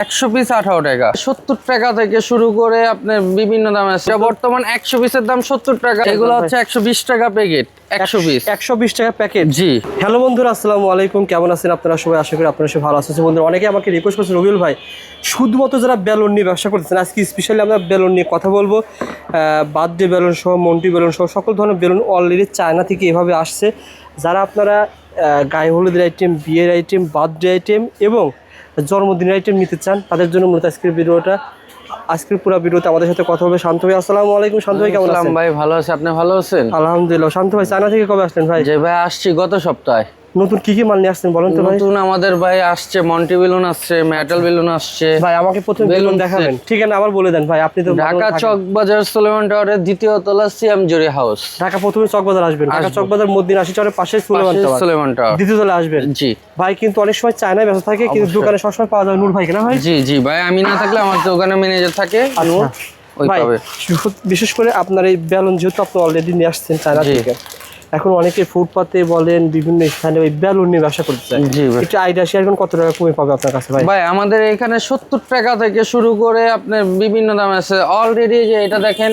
100 piece 18 টাকা, 70 টাকা থেকে শুরু করে আপনার বিভিন্ন দাম আছে। বর্তমান 100 পিসের দাম 70 টাকা, এগুলো হচ্ছে 120 টাকা প্যাকেট। 100 পিস 120 টাকা প্যাকেট। জি। হ্যালো বন্ধুরা, আসসালামু আলাইকুম। কেমন আছেন আপনারা সবাই? আশা করি আপনারা সবাই ভালো আছেন। বন্ধুরা অনেকে আমাকে রিকোয়েস্ট করছেন, রবিউল ভাই শুধুমাত্র যারা বেলুন নিয়ে ব্যবসা করতেছেন, আজকে স্পেশালি আমরা বেলুন নিয়ে কথা বলবো। বার্থডে বেলুন সহ, মন্টি বেলুন সহ সকল ধরনের বেলুন অলরেডি চায়না থেকে এভাবে আসছে। যারা আপনারা গায়ে হলুদের আইটেম, বিয়ের আইটেম, বার্থডে আইটেম এবং জন্মদিনের আইটেম নিতে চান, তাদের জন্য মূলত আজকের পুরো ভিডিওতে আমাদের সাথে কথা হবে শান্ত ভাই। আসসালামু আলাইকুম। শান্ত ভাই কেমন আছেন? ভাই ভালো আছে, আপনি ভালো আছেন? আলহামদুলিল্লাহ। শান্ত ভাই চায়না থেকে কবে আসলেন ভাই? যে ভাই আসছি গত সপ্তাহে। নতুন কি মাল নিয়ে আসছেন বলেন তো ভাই? নতুন আমাদের ভাই আসছে মন্টি বেলুন আসছে, মেটাল বেলুন আসছে। ভাই আমাকে প্রথমে বেলুন দেখাবেন, ঠিক আছে? আবার বলে দেন ভাই। আপনি তো ঢাকা চকবাজার সুলেমান টাওয়ারের দ্বিতীয় তলা সিএম জুরি হাউস। ঢাকা প্রথমে চকবাজার আসবেন, ঢাকা চকবাজার মদিনা আশি টাওয়ারের পাশে সুলেমান টাওয়ার দ্বিতীয় তলা আসবেন। জি ভাই, কিন্তু অনেক সময় চায়নায় ব্যস্ত থাকে, কিন্তু দোকানে সবসময় পাওয়া যায় নূর ভাই, না ভাই? জি জি ভাই, আমি না থাকলে আমার দোকানে ম্যানেজার থাকে। ভাই বিশেষ করে আপনার এই বেলুন যেহেতু আপনি অলরেডি নিয়ে আসছেন চায়না থেকে, এখন অনেকে ফুটপাতে বলেন বিভিন্ন স্থানে ওই বেলুন নিয়ে ব্যবসা করতে চায়। একটু আইডিয়া শেয়ার করুন, কত টাকা কমে পাবে আপনার কাছে ভাই? ভাই আমাদের এখানে 70 টাকা থেকে শুরু করে আপনার বিভিন্ন দাম আছে। অলরেডি যে এটা দেখেন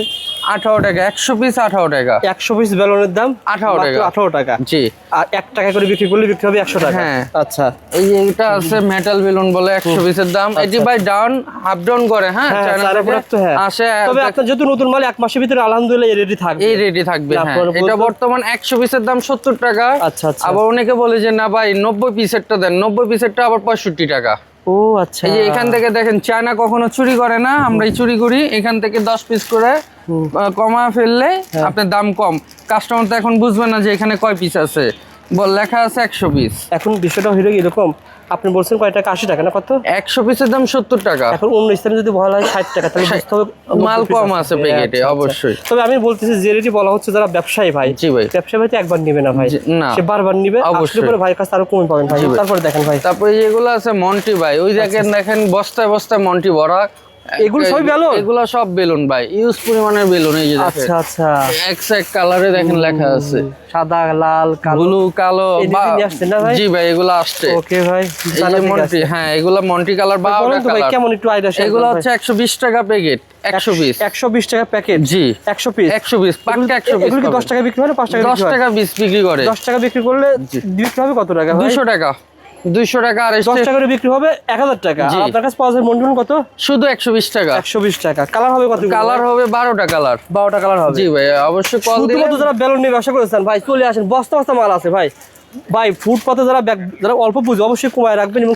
18 টাকা, 100 পিস 18 টাকা। 100 পিস বেলুনের দাম 18 টাকা। 18 টাকা। জি। আর 1 টাকা করে বিক্রি করলে বিক্রি হবে 100 টাকা। হ্যাঁ আচ্ছা। এই যে এটা আছে মেটাল বেলুন বলে 100 পিসের দাম। এটি ভাই ডাউন হাফ ডাউন করে। হ্যাঁ চায়না প্রোডাক্ট তো। হ্যাঁ আসে। তবে আপনার যেহেতু নতুন মাল 1 মাসের ভিতরে আলহামদুলিল্লাহ রেডি থাকবে। এই রেডি থাকবে। হ্যাঁ এটা বর্তমান 100 পিসের দাম 70 টাকা। আচ্ছা আচ্ছা। আবার অনেকে বলে যে না ভাই 90 পিসেরটা দেন, 90 পিসেরটা আবার 65 টাকা। ও আচ্ছা। এই যে এখান থেকে দেখেন চায়না কখনো চুরি করে না, আমরাই চুরি করি। এখান থেকে 10 পিস করে কমা ফেললে আপনার দাম কম। কাস্টমার তো এখন বুঝবে না যে এখানে কয় পিস আছে, লেখা আছে 100 পিস। এখন বিষয়টা হলো এরকম, আপনি বলছেন কয় টাকা? 80 টাকা না কত? 100 পিসের দাম 70 টাকা। এখন অন্য স্থানে যদি বলা হয় 60 টাকা, তাহলে বুঝতে হবে মাল কম আছে প্যাকেটে অবশ্যই। তবে আমি বলতেছি যে রেডি বলা হচ্ছে যারা ব্যবসায়ী ভাই। জি ভাই। ব্যবসায়ী ভাই তো একবার নিবে না ভাই, না সে বারবার নিবে। অবশ্যই পরে ভাইয়ের কাছে আরো কমে পাবেন ভাই। তারপরে দেখেন ভাই, তারপরে যেগুলো আছে মন্টি ভাই, ওই দেখেন বস্তায় বস্তায় মন্টি ভরা। এগুলো সব বেলুন? এগুলো সব বেলুন ভাই, ইউজ পরিমাণের বেলুন। এই যে দেখেন। আচ্ছা আচ্ছা। এক কালারে দেখেন লেখা আছে, সাদা, লাল, কালো, ব্লু, কালো। জি ভাই এগুলো আসছে। ওকে ভাই। এই যে মন্টি, হ্যাঁ এগুলো মন্টি কালার বা ভাই কেমন একটু আইডিয়া শেয়ার করুন। এগুলো হচ্ছে 120 টাকা প্যাকেট। 100 পিস 120 টাকা প্যাকেট। জি 100 পিস। 100 পিস পাক্কা 100 পিস। এগুলো কি 10 টাকা বিক্রি হয় না 5 টাকা? 10 টাকা পিস বিক্রি করে। 10 টাকা বিক্রি করলে বিক্রি হবে কত টাকা ভাই? 200 টাকা। 200 টাকা। আর 10 টাকা করে বিক্রি হবে 1000 টাকা। আর আপনার কাছে পাওয়া যায় মন্ডল কত? শুধু 120 টাকা। 120 টাকা। কালার হবে কত? কালার হবে 12টা কালার। 12টা কালার হবে। জি ভাই অবশ্যই কল দিলে। শুধুমাত্র যারা বেলুন নিয়ে ব্যবসা করেছেন ভাই চলে আসেন, বস্তা বস্তা মাল আছে ভাই। ভাই ফুটপাতে যারা অল্প পুঁজি অবশ্যই কমায় রাখবেন এবং